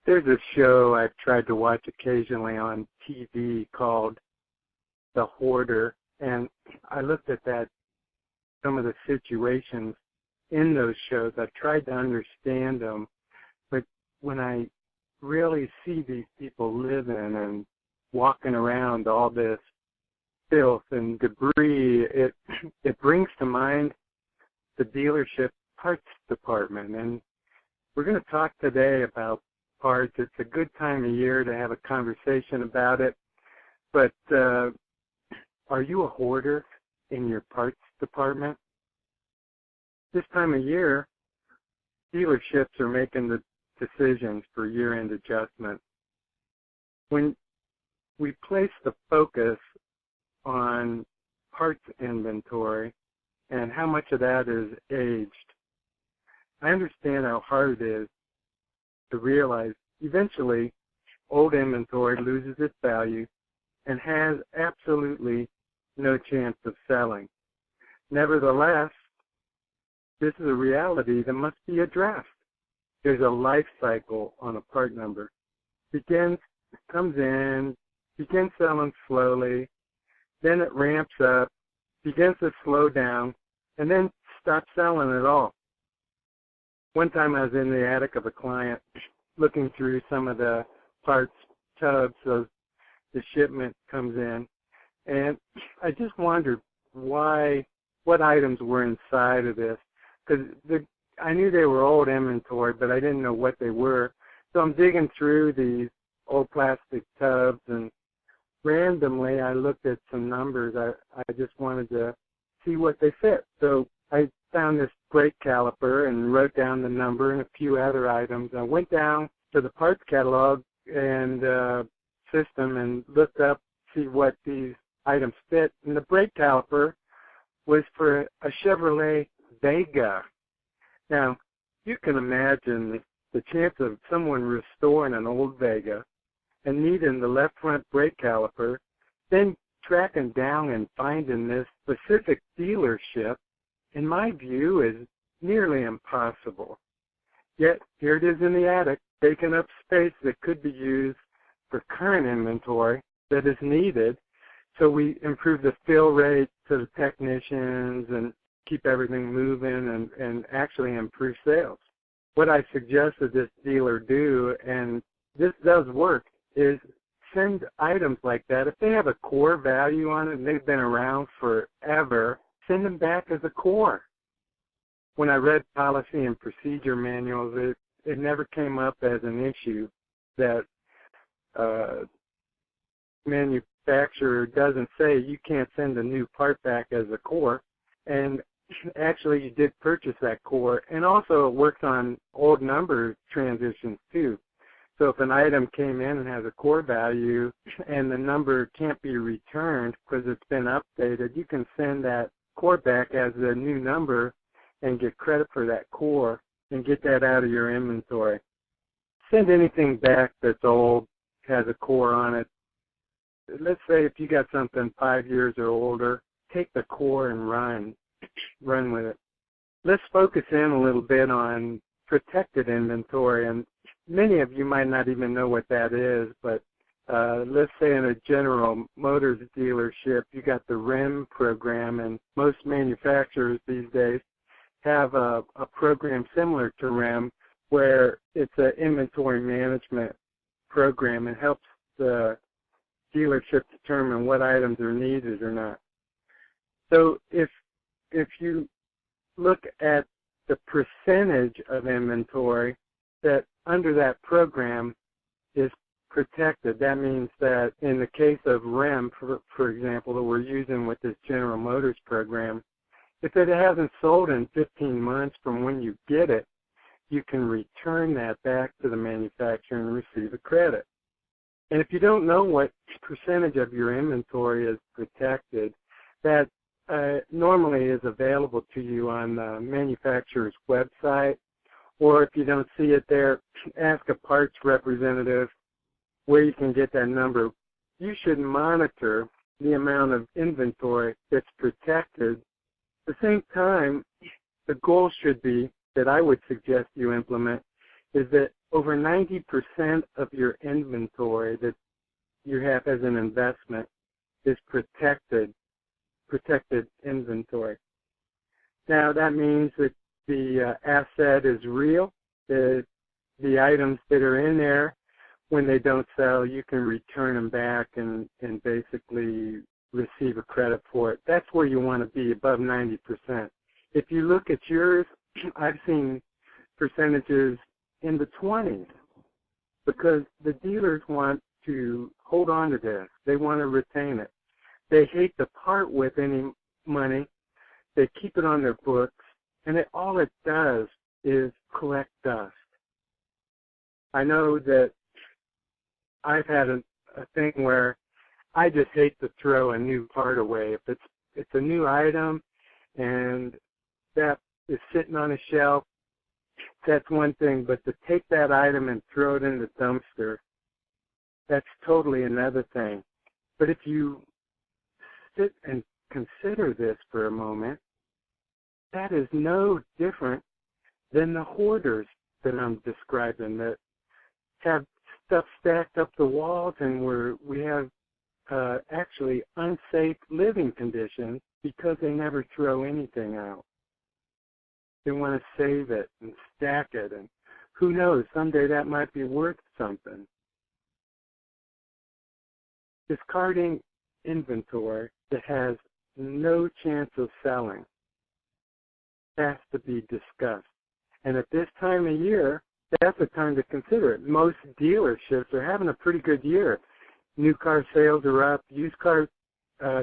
There's a show I've tried to watch occasionally on TV called The Hoarder, and I looked at some of the situations in those shows. I've tried to understand them, but when I really see these people living and walking around all this filth and debris, it brings to mind the dealership parts department. And we're going to talk today about parts. It's a good time of year to have a conversation about it. But are you a hoarder in your parts department? This time of year, dealerships are making the decisions for year-end adjustment. When we place the focus on parts inventory and how much of that is aged, I understand how hard it is to realize eventually old inventory loses its value and has absolutely no chance of selling. Nevertheless, this is a reality that must be addressed. There's a life cycle on a part number. Comes in, begins selling slowly, then it ramps up, begins to slow down, and then stops selling at all. One time I was in the attic of a client looking through some of the parts tubs as the shipment comes in, and I just wondered what items were inside of this, because I knew they were old inventory, but I didn't know what they were. So I'm digging through these old plastic tubs, and randomly I looked at some numbers. I just wanted to see what they fit. So I found this brake caliper and wrote down the number and a few other items. I went down to the parts catalog and system and looked up, see what these items fit. And the brake caliper was for a Chevrolet Vega. Now, you can imagine the chance of someone restoring an old Vega and needing the left front brake caliper, then tracking down and finding this specific dealership, in my view, is nearly impossible. Yet, here it is in the attic, taking up space that could be used for current inventory that is needed, so we improve the fill rate to the technicians and keep everything moving and actually improve sales. What I suggested this dealer do, and this does work, is send items like that. If they have a core value on it and they've been around forever, send them back as a core. When I read policy and procedure manuals, it never came up as an issue that manufacturer doesn't say you can't send a new part back as a core. And actually you did purchase that core, and also it works on old number transitions too. So if an item came in and has a core value and the number can't be returned because it's been updated, you can send that core back as a new number and get credit for that core and get that out of your inventory. Send anything back that's old, has a core on it. Let's say if you got something 5 years or older, take the core and run with it. Let's focus in a little bit on protected inventory, and many of you might not even know what that is, but let's say in a General Motors dealership, you got the RIM program, and most manufacturers these days have a program similar to RIM where it's an inventory management program and helps the dealership determine what items are needed or not. So if you look at the percentage of inventory that under that program is protected, that means that in the case of REM, for example, that we're using with this General Motors program, if it hasn't sold in 15 months from when you get it, you can return that back to the manufacturer and receive a credit. And if you don't know what percentage of your inventory is protected, that normally is available to you on the manufacturer's website, or if you don't see it there, ask a parts representative where you can get that number. You should monitor the amount of inventory that's protected. At the same time, the goal should be, that I would suggest you implement, is that over 90% of your inventory that you have as an investment is protected inventory. Now that means that the asset is real. The items that are in there, when they don't sell, you can return them back and basically receive a credit for it. That's where you want to be, above 90%. If you look at yours, I've seen percentages in the 20s because the dealers want to hold on to this. They want to retain it. They hate to part with any money. They keep it on their books, and all it does is collect dust. I know that I've had a thing where I just hate to throw a new part away. If it's a new item and that is sitting on a shelf, that's one thing. But to take that item and throw it in the dumpster, that's totally another thing. But if you sit and consider this for a moment, that is no different than the hoarders that I'm describing that have stuff stacked up the walls and we have actually unsafe living conditions because they never throw anything out. They want to save it and stack it, and who knows, someday that might be worth something. Discarding inventory that has no chance of selling has to be discussed. And at this time of year, that's the time to consider it. Most dealerships are having a pretty good year. New car sales are up. Used car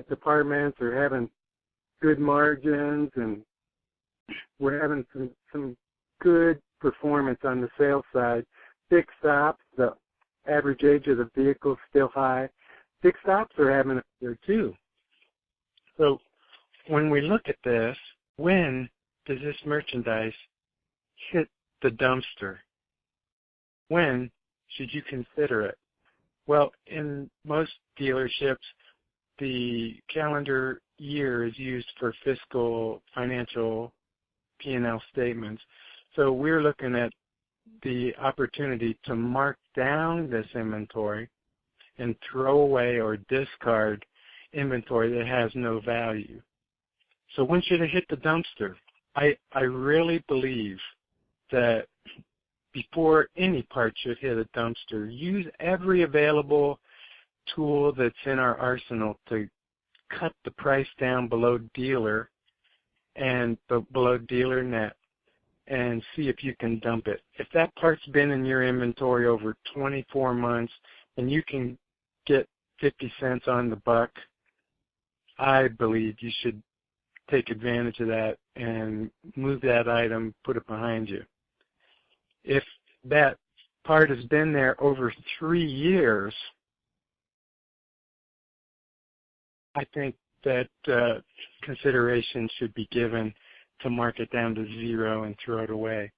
departments are having good margins, and we're having some good performance on the sales side. Fixed stops, the average age of the vehicle is still high. Fixed stops are having a year too. So when we look at this, when does this merchandise hit the dumpster? When should you consider it? Well, in most dealerships, the calendar year is used for fiscal financial P&L statements. So we're looking at the opportunity to mark down this inventory and throw away or discard inventory that has no value. So when should it hit the dumpster? I really believe that before any part should hit a dumpster, use every available tool that's in our arsenal to cut the price down below dealer and below dealer net and see if you can dump it. If that part's been in your inventory over 24 months and you can get 50 cents on the buck, I believe you should take advantage of that and move that item, put it behind you. If that part has been there over 3 years, I think that consideration should be given to mark it down to zero and throw it away.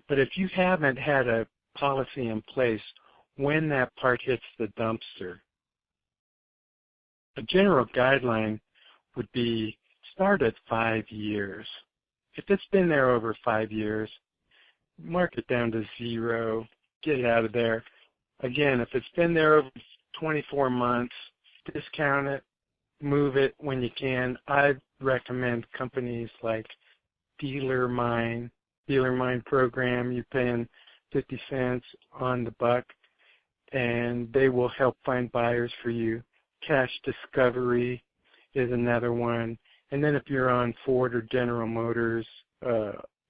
But if you haven't had a policy in place when that part hits the dumpster, a general guideline would be start at 5 years. If it's been there over 5 years, mark it down to zero, get it out of there. Again, if it's been there over 24 months, discount it, move it when you can. I recommend companies like Dealer Mine program. You're paying 50 cents on the buck, and they will help find buyers for you. Cash Discovery is another one. And then if you're on Ford or General Motors,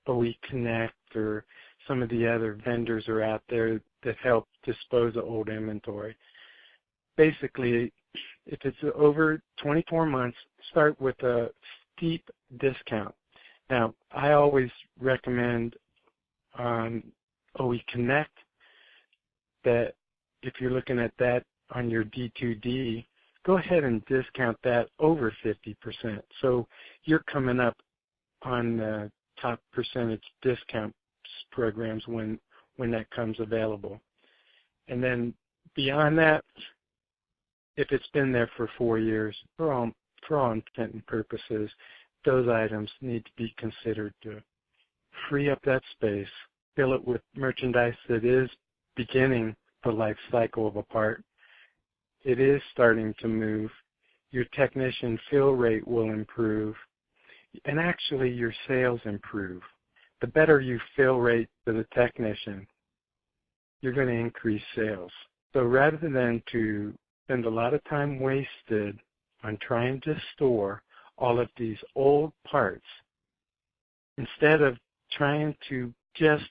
OE Connect or some of the other vendors are out there that help dispose of old inventory. Basically, if it's over 24 months, start with a steep discount. Now, I always recommend on OE Connect that if you're looking at that on your D2D, go ahead and discount that over 50%. So you're coming up on the top percentage discount programs when that comes available. And then beyond that, if it's been there for 4 years, for all intent and purposes, those items need to be considered to free up that space, fill it with merchandise that is beginning the life cycle of a part. It is starting to move. Your technician fill rate will improve, and actually your sales improve. The better you fill rate to the technician, you're going to increase sales. So rather than to spend a lot of time wasted on trying to store all of these old parts, instead of trying to just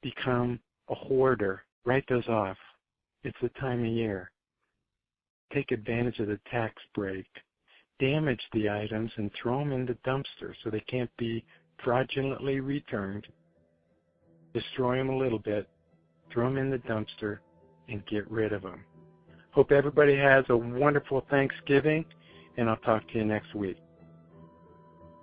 become a hoarder, write those off. It's the time of year. Take advantage of the tax break. Damage the items and throw them in the dumpster so they can't be fraudulently returned. Destroy them a little bit, throw them in the dumpster, and get rid of them. Hope everybody has a wonderful Thanksgiving, and I'll talk to you next week.